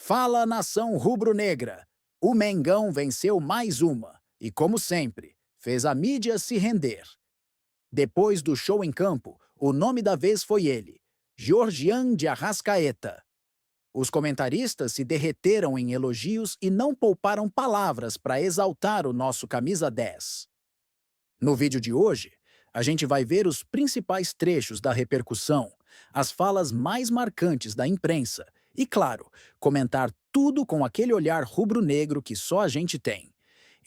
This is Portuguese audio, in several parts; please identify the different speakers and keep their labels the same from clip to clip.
Speaker 1: Fala, nação rubro-negra! O Mengão venceu mais uma e, como sempre, fez a mídia se render. Depois do show em campo, o nome da vez foi ele, Georgian de Arrascaeta. Os comentaristas se derreteram em elogios e não pouparam palavras para exaltar o nosso camisa 10. No vídeo de hoje, a gente vai ver os principais trechos da repercussão, as falas mais marcantes da imprensa e, claro, comentar tudo com aquele olhar rubro-negro que só a gente tem.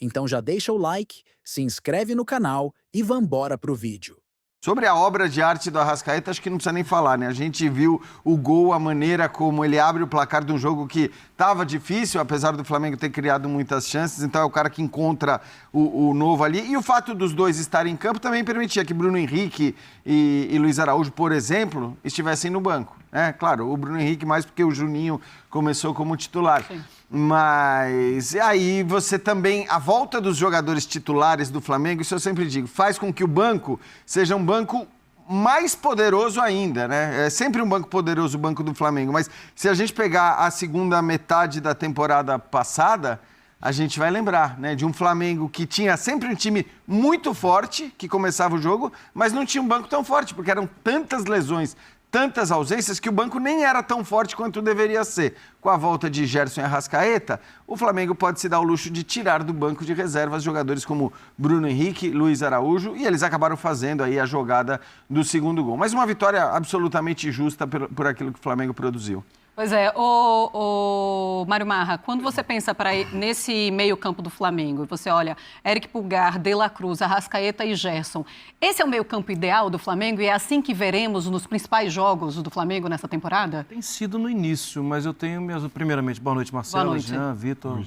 Speaker 1: Então já deixa o like, se inscreve no canal e vambora pro vídeo.
Speaker 2: Sobre a obra de arte do Arrascaeta, acho que não precisa nem falar, né? A gente viu o gol, a maneira como ele abre o placar de um jogo que estava difícil, apesar do Flamengo ter criado muitas chances, então é o cara que encontra o novo ali. E o fato dos dois estarem em campo também permitia que Bruno Henrique e Luiz Araújo, por exemplo, estivessem no banco. Claro, o Bruno Henrique mais porque o Juninho começou como titular. Sim. Mas aí você também, a volta dos jogadores titulares do Flamengo, isso eu sempre digo, faz com que o banco seja um banco mais poderoso ainda, né? É sempre um banco poderoso o banco do Flamengo, mas se a gente pegar a segunda metade da temporada passada, a gente vai lembrar, né, de um Flamengo que tinha sempre um time muito forte, que começava o jogo, mas não tinha um banco tão forte, porque eram tantas lesões, tantas ausências que o banco nem era tão forte quanto deveria ser. Com a volta de Gerson e Arrascaeta, o Flamengo pode se dar o luxo de tirar do banco de reservas jogadores como Bruno Henrique, Luiz Araújo, e eles acabaram fazendo aí a jogada do segundo gol. Mas uma vitória absolutamente justa por aquilo que o Flamengo produziu.
Speaker 3: Pois é, o Mário Marra, quando você pensa nesse meio-campo do Flamengo, você olha Eric Pulgar, De La Cruz, Arrascaeta e Gerson, esse é o meio-campo ideal do Flamengo e é assim que veremos nos principais jogos do Flamengo nessa temporada?
Speaker 4: Tem sido no início, mas eu tenho mesmo, primeiramente, boa noite, Marcelo,
Speaker 3: boa noite.
Speaker 4: Jean, Vitor,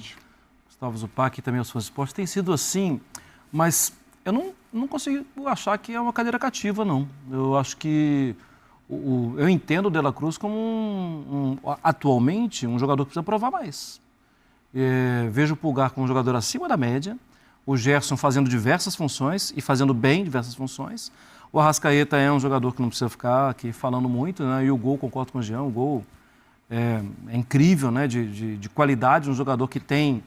Speaker 4: Gustavo Zupac e também os fãs de esporte. Tem sido assim, mas eu não consigo achar que é uma cadeira cativa, não. Eu acho que eu entendo o De La Cruz como, atualmente, um jogador que precisa provar mais. Vejo o Pulgar como um jogador acima da média, o Gerson fazendo diversas funções e fazendo bem diversas funções. O Arrascaeta é um jogador que não precisa ficar aqui falando muito, né? E o gol, concordo com o Jean, o gol é incrível, né? De qualidade, um jogador que tem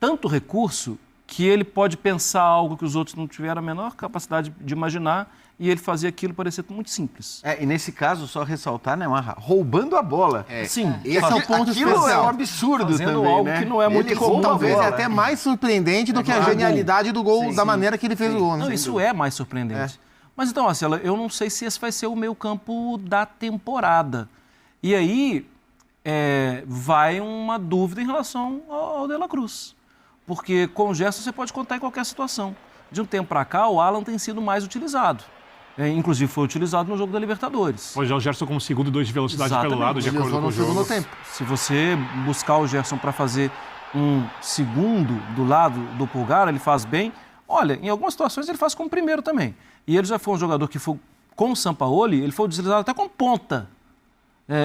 Speaker 4: tanto recurso que ele pode pensar algo que os outros não tiveram a menor capacidade de imaginar e ele fazia aquilo parecer muito simples.
Speaker 2: E nesse caso, só ressaltar, né, Marra, roubando a bola.
Speaker 4: Sim.
Speaker 5: Esse é o ponto
Speaker 2: especial.
Speaker 5: Aquilo
Speaker 2: é um absurdo
Speaker 4: fazendo
Speaker 2: também,
Speaker 4: algo
Speaker 2: né?
Speaker 4: que não é muito comum.
Speaker 5: Talvez é até mais surpreendente do que a genialidade do gol, da maneira que ele fez o gol.
Speaker 4: Não, isso é mais surpreendente. Mas então, Marcelo, eu não sei se esse vai ser o meio-campo da temporada. E aí vai uma dúvida em relação ao De La Cruz. Porque com o Gerson você pode contar em qualquer situação. De um tempo para cá, o Alan tem sido mais utilizado. Inclusive foi utilizado no jogo da Libertadores.
Speaker 6: Pode já o Gerson como segundo e 2 de velocidade pelo lado, de acordo com o jogo.
Speaker 4: Se você buscar o Gerson para fazer um segundo do lado do Pulgar, ele faz bem. Olha, em algumas situações ele faz como primeiro também. E ele já foi um jogador que foi, com o Sampaoli, ele foi utilizado até como ponta.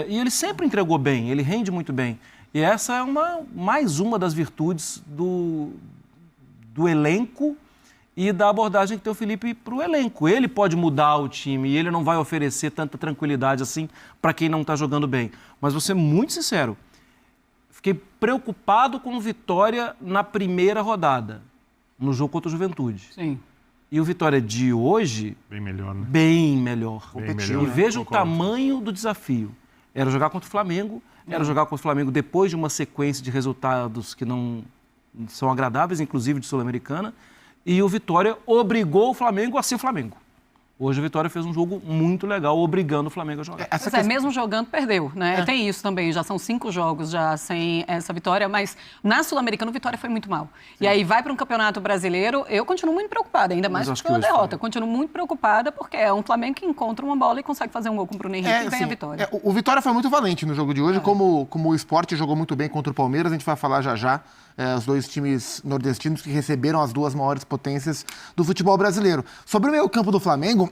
Speaker 4: E ele sempre entregou bem, ele rende muito bem. E essa é mais uma das virtudes do elenco e da abordagem que tem o Felipe para o elenco. Ele pode mudar o time e ele não vai oferecer tanta tranquilidade assim para quem não está jogando bem. Mas vou ser muito sincero, fiquei preocupado com o Vitória na primeira rodada, no jogo contra o Juventude.
Speaker 3: Sim.
Speaker 4: E o Vitória de hoje...
Speaker 6: Bem melhor, né?
Speaker 4: Bem melhor.
Speaker 6: Competiu,
Speaker 4: E veja o tamanho do desafio. Era jogar contra o Flamengo, era jogar contra o Flamengo depois de uma sequência de resultados que não são agradáveis, inclusive de Sul-Americana, e o Vitória obrigou o Flamengo a ser o Flamengo. Hoje o Vitória fez um jogo muito legal, obrigando o Flamengo a jogar.
Speaker 3: Mesmo jogando, perdeu, né? Tem isso também, já são 5 jogos já sem essa vitória, mas na Sul-Americana o Vitória foi muito mal. Sim. E aí vai para um campeonato brasileiro, eu continuo muito preocupada, ainda mais pela derrota. Continuo muito preocupada porque é um Flamengo que encontra uma bola e consegue fazer um gol com o Bruno Henrique e ganha a vitória.
Speaker 5: O Vitória foi muito valente no jogo de hoje, como o Sport jogou muito bem contra o Palmeiras, a gente vai falar já. Os dois times nordestinos que receberam as duas maiores potências do futebol brasileiro. Sobre o meio-campo do Flamengo,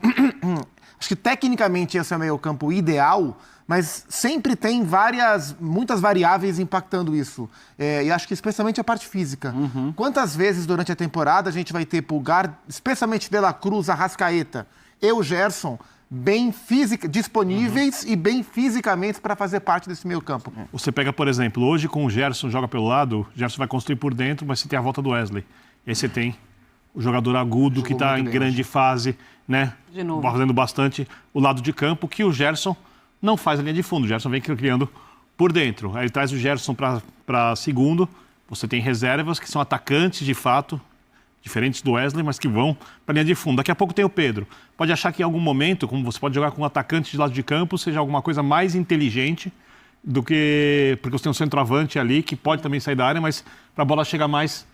Speaker 5: acho que tecnicamente esse é o meio-campo ideal, mas sempre tem muitas variáveis impactando isso. E acho que especialmente a parte física. Quantas vezes durante a temporada a gente vai ter Pulgar, especialmente De La Cruz, Arrascaeta, Gerson, bem disponíveis e bem fisicamente para fazer parte desse meio campo.
Speaker 6: Você pega, por exemplo, hoje com o Gerson joga pelo lado, o Gerson vai construir por dentro, mas você tem a volta do Wesley. E aí você tem o jogador agudo que está em grande fase, né?
Speaker 3: De novo.
Speaker 6: Fazendo bastante o lado de campo, que o Gerson não faz a linha de fundo. O Gerson vem criando por dentro. Aí ele traz o Gerson para segundo. Você tem reservas que são atacantes de fato, diferentes do Wesley, mas que vão para a linha de fundo. Daqui a pouco tem o Pedro. Pode achar que em algum momento, como você pode jogar com um atacante de lado de campo, seja alguma coisa mais inteligente do que... Porque você tem um centroavante ali que pode também sair da área, mas para a bola chegar mais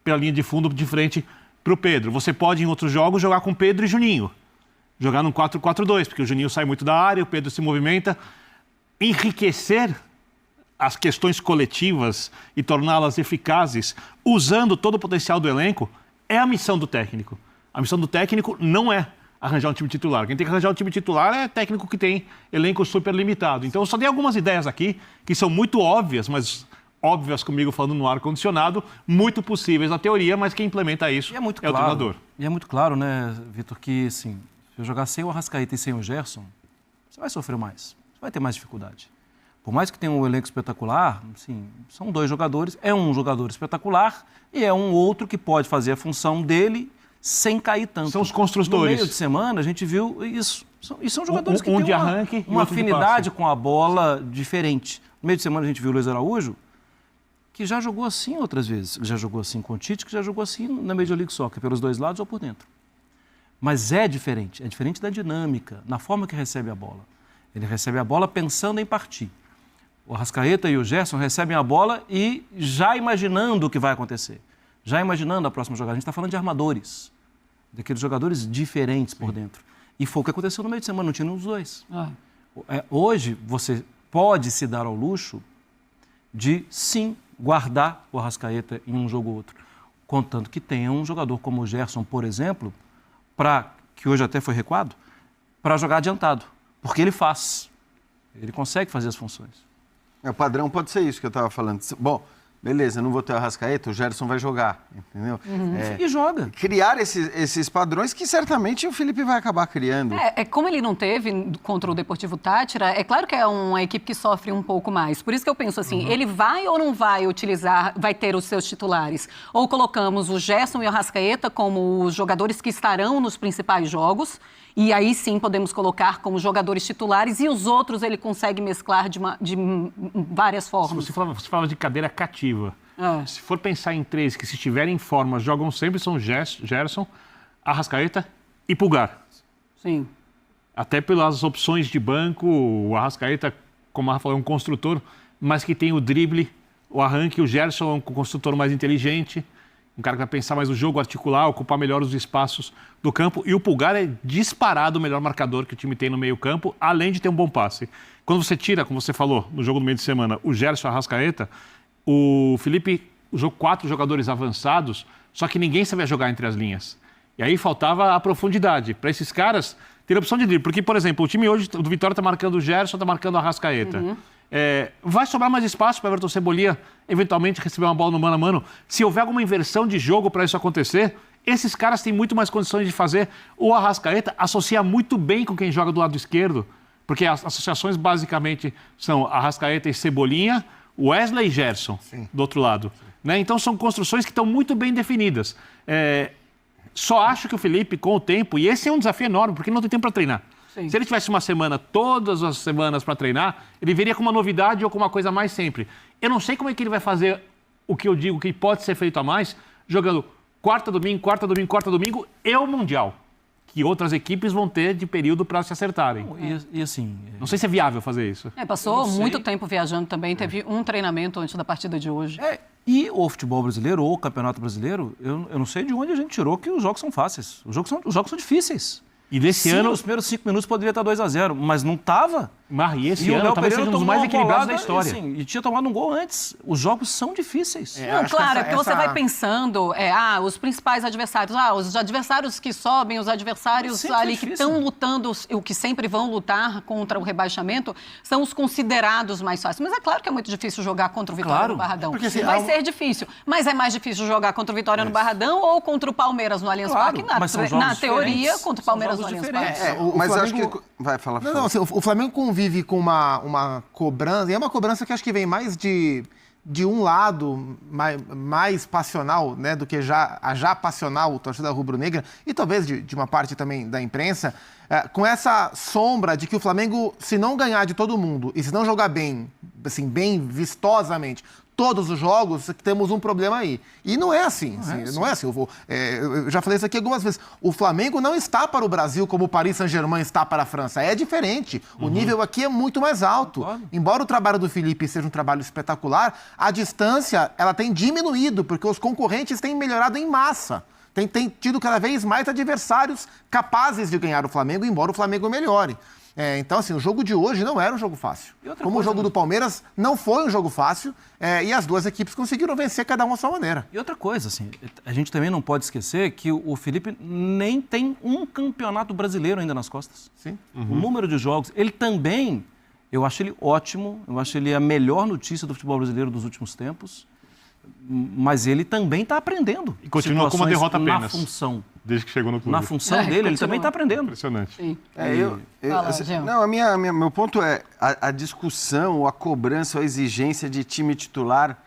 Speaker 6: pela linha de fundo, de frente para o Pedro. Você pode, em outros jogos, jogar com Pedro e Juninho. Jogar num 4-4-2, porque o Juninho sai muito da área, o Pedro se movimenta. Enriquecer as questões coletivas e torná-las eficazes, usando todo o potencial do elenco, é a missão do técnico. A missão do técnico não é arranjar um time titular. Quem tem que arranjar um time titular é técnico que tem elenco super limitado. Então, eu só dei algumas ideias aqui, que são muito óbvias, mas óbvias comigo falando no ar-condicionado, muito possíveis na teoria, mas quem implementa isso é o treinador.
Speaker 4: E é muito claro, né, Vitor, que assim, se eu jogar sem o Arrascaeta e sem o Gerson, você vai sofrer mais, você vai ter mais dificuldade. Por mais que tenha um elenco espetacular, assim, são dois jogadores, é um jogador espetacular e é um outro que pode fazer a função dele sem cair tanto.
Speaker 6: São os construtores.
Speaker 4: No meio de semana, a gente viu isso. E são jogadores que têm
Speaker 6: de arranque
Speaker 4: uma afinidade com a bola diferente. No meio de semana, a gente viu o Luiz Araújo, que já jogou assim outras vezes. Já jogou assim com o Tite, que já jogou assim na Major League Soccer, pelos dois lados ou por dentro. Mas é diferente da dinâmica, na forma que recebe a bola. Ele recebe a bola pensando em partir. O Arrascaeta e o Gerson recebem a bola e já imaginando o que vai acontecer. Já imaginando a próxima jogada. A gente está falando de armadores, daqueles jogadores diferentes por dentro. E foi o que aconteceu no meio de semana, não tinha nenhum dos dois. Hoje, você pode se dar ao luxo de, sim, guardar o Arrascaeta em um jogo ou outro. Contanto que tenha um jogador como o Gerson, por exemplo, que hoje até foi recuado, para jogar adiantado. Porque ele faz. Ele consegue fazer as funções.
Speaker 2: O padrão pode ser isso que eu estava falando. Bom, beleza, não vou ter o Arrascaeta, o Gerson vai jogar, entendeu?
Speaker 4: E joga.
Speaker 2: Criar esses padrões que certamente o Felipe vai acabar criando.
Speaker 3: Como ele não teve contra o Deportivo Táchira, é claro que é uma equipe que sofre um pouco mais. Por isso que eu penso assim, ele vai ou não vai utilizar, vai ter os seus titulares? Ou colocamos o Gerson e o Arrascaeta como os jogadores que estarão nos principais jogos, e aí sim podemos colocar como jogadores titulares, e os outros ele consegue mesclar de várias formas.
Speaker 6: Você fala de cadeira cativa. Se for pensar em três que, se estiverem em forma, jogam sempre, são Gerson, Arrascaeta e Pulgar.
Speaker 3: Sim.
Speaker 6: Até pelas opções de banco, o Arrascaeta, como a Rafa falou, é um construtor, mas que tem o drible, o arranque. O Gerson é um construtor mais inteligente, um cara que vai pensar mais o jogo, articular, ocupar melhor os espaços do campo. E o Pulgar é disparado o melhor marcador que o time tem no meio campo, além de ter um bom passe. Quando você tira, como você falou, no jogo do meio de semana, o Gerson e o Arrascaeta, o Felipe usou 4 jogadores avançados, só que ninguém sabia jogar entre as linhas. E aí faltava a profundidade. Para esses caras, ter a opção de drible. Porque, por exemplo, o time hoje do Vitória está marcando o Gerson, está marcando o Arrascaeta. Vai sobrar mais espaço para o Everton Cebolinha eventualmente receber uma bola no mano a mano. Se houver alguma inversão de jogo para isso acontecer, esses caras têm muito mais condições de fazer. O Arrascaeta associa muito bem com quem joga do lado esquerdo, porque as associações basicamente são Arrascaeta e Cebolinha, Wesley e Gerson, do outro lado. Né? Então são construções que estão muito bem definidas. Só acho que o Felipe, com o tempo, e esse é um desafio enorme, porque ele não tem tempo para treinar. Sim. Se ele tivesse uma semana, todas as semanas para treinar, ele viria com uma novidade ou com uma coisa a mais sempre. Eu não sei como é que ele vai fazer o que eu digo que pode ser feito a mais, jogando quarta, domingo e o Mundial, que outras equipes vão ter de período para se acertarem.
Speaker 4: E assim...
Speaker 6: Não sei se é viável fazer isso.
Speaker 3: Passou muito tempo viajando também, teve um treinamento antes da partida de hoje.
Speaker 4: E o futebol brasileiro, ou o campeonato brasileiro, eu não sei de onde a gente tirou que os jogos são fáceis. Os jogos são difíceis.
Speaker 6: E desse ano...
Speaker 4: Os primeiros 5 minutos poderia estar 2-0, mas não estava.
Speaker 6: E esse ano talvez seja um dos mais equilibrados da história.
Speaker 4: E tinha tomado um gol antes. Os jogos são difíceis.
Speaker 3: Claro, porque você vai pensando, os principais adversários, os adversários que sobem, os adversários ali que estão lutando, o que sempre vão lutar contra o rebaixamento, são os considerados mais fáceis. Mas é claro que é muito difícil jogar contra o Vitória no Barradão. Porque, assim, vai ser difícil. Mas é mais difícil jogar contra o Vitória no Barradão ou contra o Palmeiras no Allianz Parque? Na teoria, contra o Palmeiras no no Allianz
Speaker 4: diferentes.
Speaker 3: Parque.
Speaker 2: Mas
Speaker 5: Flamengo...
Speaker 2: acho que... Vai, fala.
Speaker 5: Não, assim, o Flamengo convive com uma cobrança, e é uma cobrança que acho que vem mais de um lado mais passional, né, do que a já passional torcida rubro-negra, e talvez de uma parte também da imprensa, com essa sombra de que o Flamengo, se não ganhar de todo mundo e se não jogar bem, assim, bem vistosamente, todos os jogos, temos um problema aí. E não é assim. Não é assim. Eu já falei isso aqui algumas vezes. O Flamengo não está para o Brasil como o Paris Saint-Germain está para a França. É diferente. O nível aqui é muito mais alto. Claro. Embora o trabalho do Felipe seja um trabalho espetacular, a distância ela tem diminuído, porque os concorrentes têm melhorado em massa. Tem tido cada vez mais adversários capazes de ganhar o Flamengo, embora o Flamengo melhore. Então, assim, o jogo de hoje não era um jogo fácil. Como o jogo do Palmeiras não foi um jogo fácil, e as duas equipes conseguiram vencer cada uma à sua maneira.
Speaker 4: E outra coisa, assim, a gente também não pode esquecer que o Felipe nem tem um campeonato brasileiro ainda nas costas.
Speaker 5: Sim.
Speaker 4: O número de jogos, ele também, eu acho ele ótimo, eu acho ele a melhor notícia do futebol brasileiro dos últimos tempos, mas ele também está aprendendo.
Speaker 6: E continua com uma derrota apenas.
Speaker 4: Na função.
Speaker 6: Desde que chegou no clube.
Speaker 4: Na função dele, ele também está aprendendo.
Speaker 6: Impressionante.
Speaker 3: Sim.
Speaker 2: Meu ponto é a discussão, a cobrança, a exigência de time titular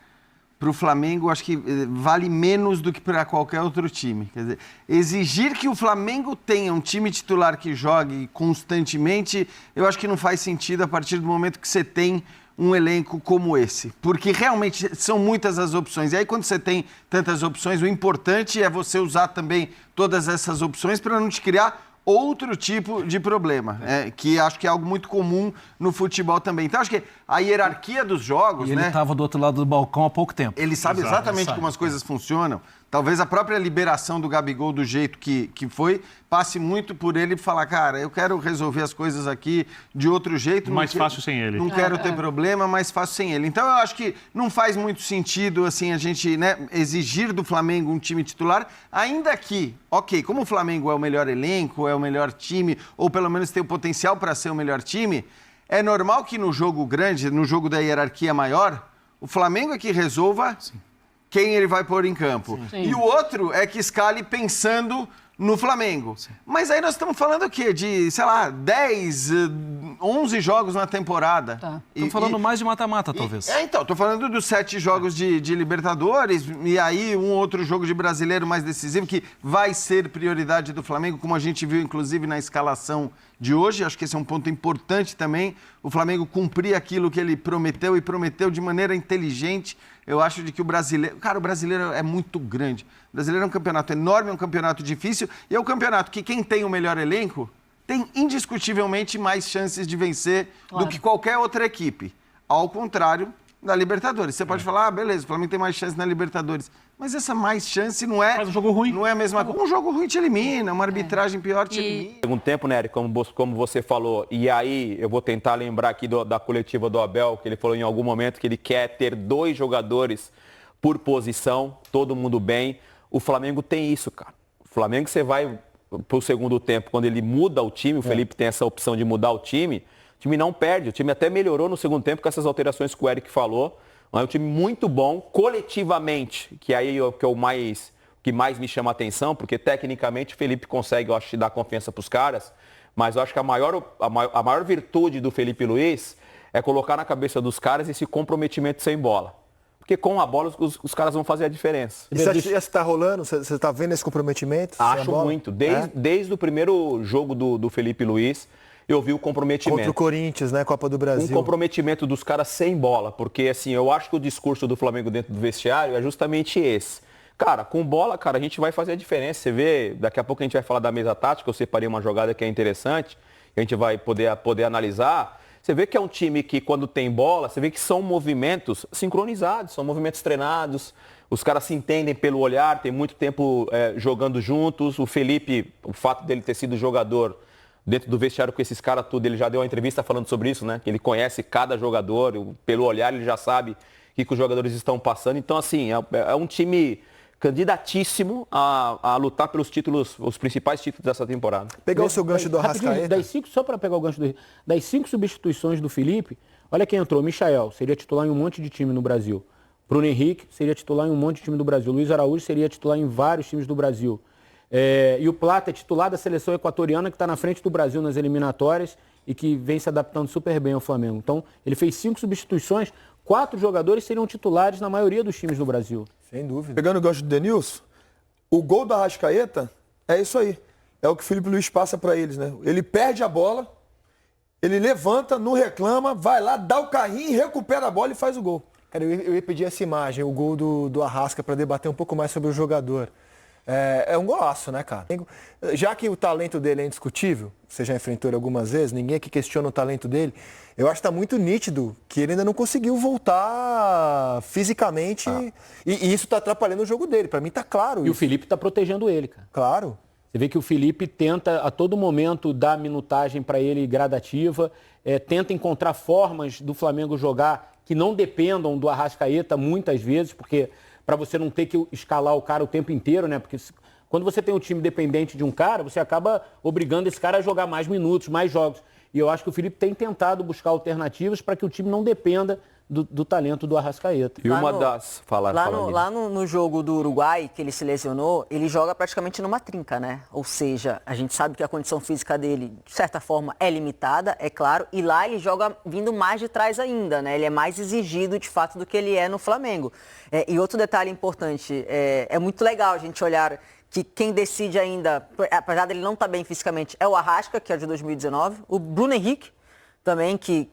Speaker 2: para o Flamengo, acho que vale menos do que para qualquer outro time. Quer dizer, exigir que o Flamengo tenha um time titular que jogue constantemente, eu acho que não faz sentido a partir do momento que você tem um elenco como esse, porque realmente são muitas as opções. E aí, quando você tem tantas opções, o importante é você usar também todas essas opções para não te criar outro tipo de problema, que acho que é algo muito comum no futebol também. Então, acho que a hierarquia dos jogos...
Speaker 4: E ele estava do outro lado do balcão há pouco tempo.
Speaker 2: Ele sabe exatamente como as coisas funcionam. Talvez a própria liberação do Gabigol do jeito que foi, passe muito por ele falar, cara, eu quero resolver as coisas aqui de outro jeito.
Speaker 6: Mais fácil sem ele.
Speaker 2: Não quero ter problema, mais fácil sem ele. Então eu acho que não faz muito sentido assim, a gente exigir do Flamengo um time titular, ainda que, ok, como o Flamengo é o melhor elenco, é o melhor time, ou pelo menos tem o potencial para ser o melhor time, é normal que no jogo grande, no jogo da hierarquia maior, o Flamengo é que resolva... Sim. Quem ele vai pôr em campo. Sim. E o outro é que escale pensando no Flamengo. Sim. Mas aí nós estamos falando o quê? De, sei lá, 10, 11 jogos na temporada.
Speaker 4: Tá. Estamos falando mais de mata-mata, talvez.
Speaker 2: Então, estou falando dos 7 jogos de Libertadores, e aí um outro jogo de brasileiro mais decisivo, que vai ser prioridade do Flamengo, como a gente viu, inclusive, na escalação de hoje. Acho que esse é um ponto importante também. O Flamengo cumprir aquilo que ele prometeu, e prometeu de maneira inteligente. Eu acho de que o brasileiro... Cara, o brasileiro é muito grande. O brasileiro é um campeonato enorme, é um campeonato difícil, e é um campeonato que quem tem o melhor elenco tem indiscutivelmente mais chances de vencer do que qualquer outra equipe. Ao contrário da Libertadores. Você pode falar, beleza, o Flamengo tem mais chance na Libertadores. Mas essa mais chance não é...
Speaker 6: Faz um jogo ruim.
Speaker 2: Não é a mesma coisa. Um jogo ruim te elimina, uma arbitragem pior te elimina.
Speaker 7: Segundo tempo, Nery, como você falou, e aí eu vou tentar lembrar aqui da coletiva do Abel, que ele falou em algum momento que ele quer ter 2 jogadores por posição, todo mundo bem. O Flamengo tem isso, cara. O Flamengo, você vai pro segundo tempo, quando ele muda o time, o Felipe tem essa opção de mudar o time não perde. O time até melhorou no segundo tempo com essas alterações que o Eric falou. É um time muito bom, coletivamente, que aí é o que mais me chama a atenção, porque tecnicamente o Felipe consegue, eu acho, dar confiança para os caras, mas eu acho que a maior virtude do Felipe Luiz é colocar na cabeça dos caras esse comprometimento sem bola. Porque com a bola os caras vão fazer a diferença.
Speaker 8: E você está rolando? Você está vendo esse comprometimento?
Speaker 7: Acho muito. Desde o primeiro jogo do Felipe Luiz, eu vi o comprometimento.
Speaker 8: Contra o Corinthians, né? Copa do Brasil.
Speaker 7: Um comprometimento dos caras sem bola. Porque, assim, eu acho que o discurso do Flamengo dentro do vestiário é justamente esse. Cara, com bola, cara, a gente vai fazer a diferença. Você vê, daqui a pouco a gente vai falar da mesa tática, eu separei uma jogada que é interessante, que a gente vai poder analisar. Você vê que é um time que, quando tem bola, você vê que são movimentos sincronizados, são movimentos treinados. Os caras se entendem pelo olhar, tem muito tempo jogando juntos. O Felipe, o fato dele ter sido jogador dentro do vestiário com esses caras tudo, ele já deu uma entrevista falando sobre isso, né? Que ele conhece cada jogador, pelo olhar ele já sabe o que os jogadores estão passando. Então, assim, é um time candidatíssimo a lutar pelos títulos, os principais títulos dessa temporada.
Speaker 8: Pegar o seu gancho do Arrascaeta.
Speaker 9: Só para pegar o gancho das 5 substituições do Felipe, olha quem entrou. Michael seria titular em um monte de time no Brasil. Bruno Henrique seria titular em um monte de time do Brasil. Luiz Araújo seria titular em vários times do Brasil. E o Plata é titular da seleção equatoriana, que está na frente do Brasil nas eliminatórias e que vem se adaptando super bem ao Flamengo. Então, ele fez 5 substituições, 4 jogadores seriam titulares na maioria dos times no Brasil.
Speaker 8: Sem dúvida.
Speaker 10: Pegando o gancho do Denilson, o gol da Arrascaeta é isso aí. É o que o Felipe Luiz passa para eles, né? Ele perde a bola, ele levanta, não reclama, vai lá, dá o carrinho, recupera a bola e faz o gol.
Speaker 8: Cara, eu ia pedir essa imagem, o gol do Arrasca, para debater um pouco mais sobre o jogador. É um golaço, né, cara? Já que o talento dele é indiscutível, você já enfrentou ele algumas vezes, ninguém aqui questiona o talento dele, eu acho que está muito nítido que ele ainda não conseguiu voltar fisicamente e isso está atrapalhando o jogo dele. Para mim tá claro
Speaker 9: isso. E o Felipe está protegendo ele, cara.
Speaker 8: Claro.
Speaker 9: Você vê que o Felipe tenta a todo momento dar minutagem para ele gradativa, tenta encontrar formas do Flamengo jogar que não dependam do Arrascaeta muitas vezes, porque para você não ter que escalar o cara o tempo inteiro, né? Porque quando você tem um time dependente de um cara, você acaba obrigando esse cara a jogar mais minutos, mais jogos. E eu acho que o Felipe tem tentado buscar alternativas para que o time não dependa do talento do Arrascaeta.
Speaker 7: E uma das...
Speaker 11: Lá no jogo do Uruguai, que ele se lesionou, ele joga praticamente numa trinca, né? Ou seja, a gente sabe que a condição física dele, de certa forma, é limitada, é claro, e lá ele joga vindo mais de trás ainda, né? Ele é mais exigido, de fato, do que ele é no Flamengo. E outro detalhe importante, é muito legal a gente olhar que quem decide ainda, apesar dele não estar bem fisicamente, é o Arrasca, que é de 2019, o Bruno Henrique, também, que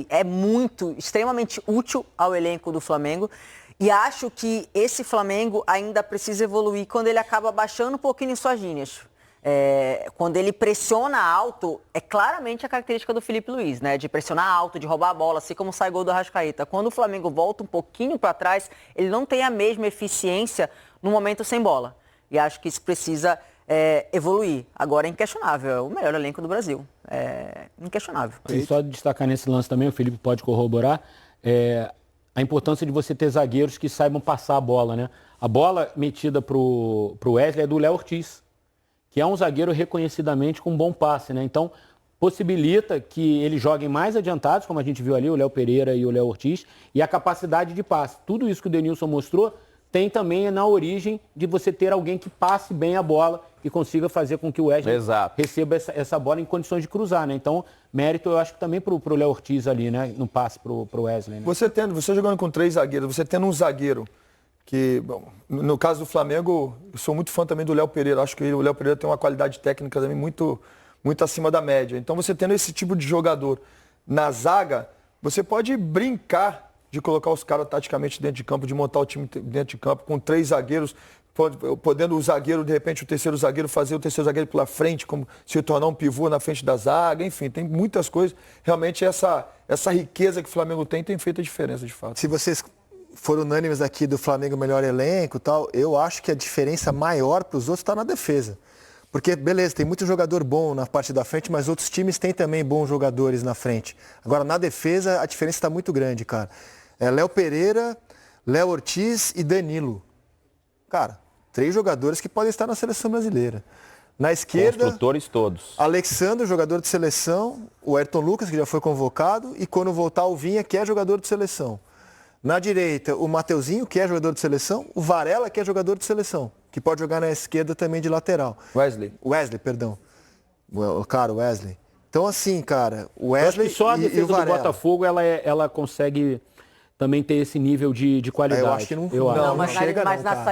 Speaker 11: é extremamente útil ao elenco do Flamengo. E acho que esse Flamengo ainda precisa evoluir quando ele acaba baixando um pouquinho em suas linhas. Quando ele pressiona alto, é claramente a característica do Felipe Luiz, né? De pressionar alto, de roubar a bola, assim como sai gol do Arrascaeta. Quando o Flamengo volta um pouquinho para trás, ele não tem a mesma eficiência no momento sem bola. E acho que isso precisa evoluir. Agora é inquestionável, é o melhor elenco do Brasil. É inquestionável.
Speaker 9: E só destacar nesse lance também, o Felipe pode corroborar, a importância de você ter zagueiros que saibam passar a bola, né? A bola metida pro Wesley é do Léo Ortiz, que é um zagueiro reconhecidamente com um bom passe, né? Então, possibilita que eles joguem mais adiantados, como a gente viu ali, o Léo Pereira e o Léo Ortiz, e a capacidade de passe. Tudo isso que o Denilson mostrou tem também na origem de você ter alguém que passe bem a bola e consiga fazer com que o Wesley receba essa bola em condições de cruzar, né? Então, mérito eu acho que também pro Léo Ortiz ali, né? No passe pro Wesley, né?
Speaker 10: Você jogando com 3 zagueiros, você tendo um zagueiro que, bom, no caso do Flamengo, eu sou muito fã também do Léo Pereira. Acho que o Léo Pereira tem uma qualidade técnica também muito acima da média. Então, você tendo esse tipo de jogador na zaga, você pode brincar de colocar os caras taticamente dentro de campo, de montar o time dentro de campo, com 3 zagueiros, podendo o zagueiro, de repente, o terceiro zagueiro fazer o terceiro zagueiro pela frente, como se tornar um pivô na frente da zaga, enfim, tem muitas coisas. Realmente, essa riqueza que o Flamengo tem feito a diferença, de fato.
Speaker 8: Se vocês foram unânimes aqui do Flamengo melhor elenco e tal, eu acho que a diferença maior para os outros está na defesa. Porque, beleza, tem muito jogador bom na parte da frente, mas outros times têm também bons jogadores na frente. Agora, na defesa, a diferença está muito grande, cara. Léo Pereira, Léo Ortiz e Danilo. Cara, 3 jogadores que podem estar na seleção brasileira. Na esquerda,
Speaker 7: construtores todos.
Speaker 8: Alexandre, jogador de seleção, o Ayrton Lucas, que já foi convocado, e quando voltar o Vinha, que é jogador de seleção. Na direita, o Mateuzinho, que é jogador de seleção, o Varela, que é jogador de seleção, que pode jogar na esquerda também de lateral. Wesley, perdão. Cara, Wesley. Então, assim, cara, o Wesley
Speaker 9: só a defesa
Speaker 8: e o Varela.
Speaker 9: do Botafogo, ela consegue também ter esse nível de qualidade.
Speaker 8: Eu acho que não
Speaker 11: chega, mas na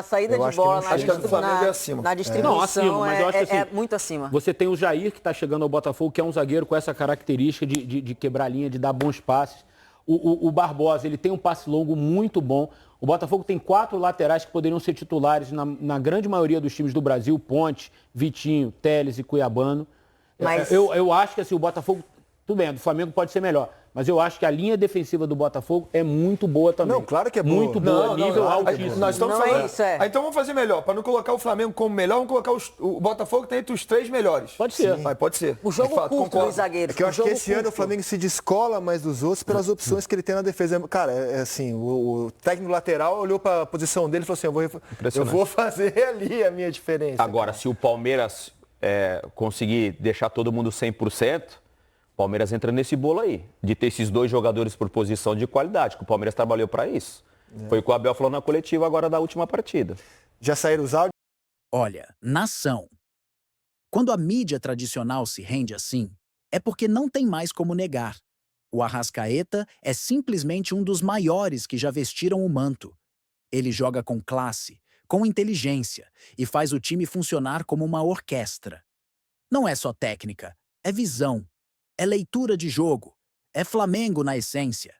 Speaker 11: saída de bola,
Speaker 10: acho que a do Flamengo é acima.
Speaker 11: Na distribuição,
Speaker 9: mas eu acho que,
Speaker 11: é muito acima.
Speaker 9: Você tem o Jair, que está chegando ao Botafogo, que é um zagueiro com essa característica de quebrar linha, de dar bons passes. O Barbosa, ele tem um passe longo muito bom. O Botafogo tem 4 laterais que poderiam ser titulares na grande maioria dos times do Brasil: Ponte, Vitinho, Telles e Cuiabano. Mas... Eu acho que assim, o Botafogo, tudo bem, do Flamengo pode ser melhor. Mas eu acho que a linha defensiva do Botafogo é muito boa também.
Speaker 8: Não, claro que é boa.
Speaker 9: Muito boa, nível altíssimo.
Speaker 10: Nós estamos falando. Então vamos fazer melhor. Para não colocar o Flamengo como melhor, vamos colocar o Botafogo que tem entre os 3 melhores.
Speaker 9: Pode ser.
Speaker 10: Pode ser.
Speaker 11: O jogo curto dos zagueiros.
Speaker 8: É que eu acho que esse ano o Flamengo se descola mais dos outros pelas opções que ele tem na defesa. Cara, assim, o técnico lateral olhou para a posição dele e falou assim, eu vou fazer ali a minha diferença.
Speaker 7: Agora, se o Palmeiras conseguir deixar todo mundo 100%, o Palmeiras entra nesse bolo aí, de ter esses 2 jogadores por posição de qualidade, que o Palmeiras trabalhou para isso. Foi o que o Abel falou na coletiva agora da última partida.
Speaker 8: Já saíram os áudios?
Speaker 1: Olha, nação. Quando a mídia tradicional se rende assim, é porque não tem mais como negar. O Arrascaeta é simplesmente um dos maiores que já vestiram o manto. Ele joga com classe, com inteligência e faz o time funcionar como uma orquestra. Não é só técnica, é visão, é leitura de jogo, é Flamengo na essência.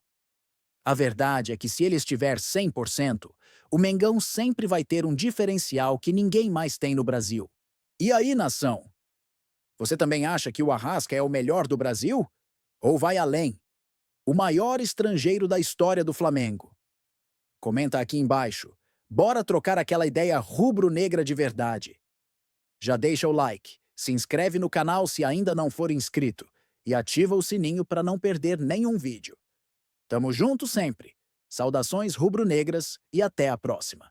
Speaker 1: A verdade é que se ele estiver 100%, o Mengão sempre vai ter um diferencial que ninguém mais tem no Brasil. E aí, nação? Você também acha que o Arrasca é o melhor do Brasil? Ou vai além? O maior estrangeiro da história do Flamengo? Comenta aqui embaixo. Bora trocar aquela ideia rubro-negra de verdade. Já deixa o like, se inscreve no canal se ainda não for inscrito e ativa o sininho para não perder nenhum vídeo. Tamo junto sempre. Saudações rubro-negras e até a próxima.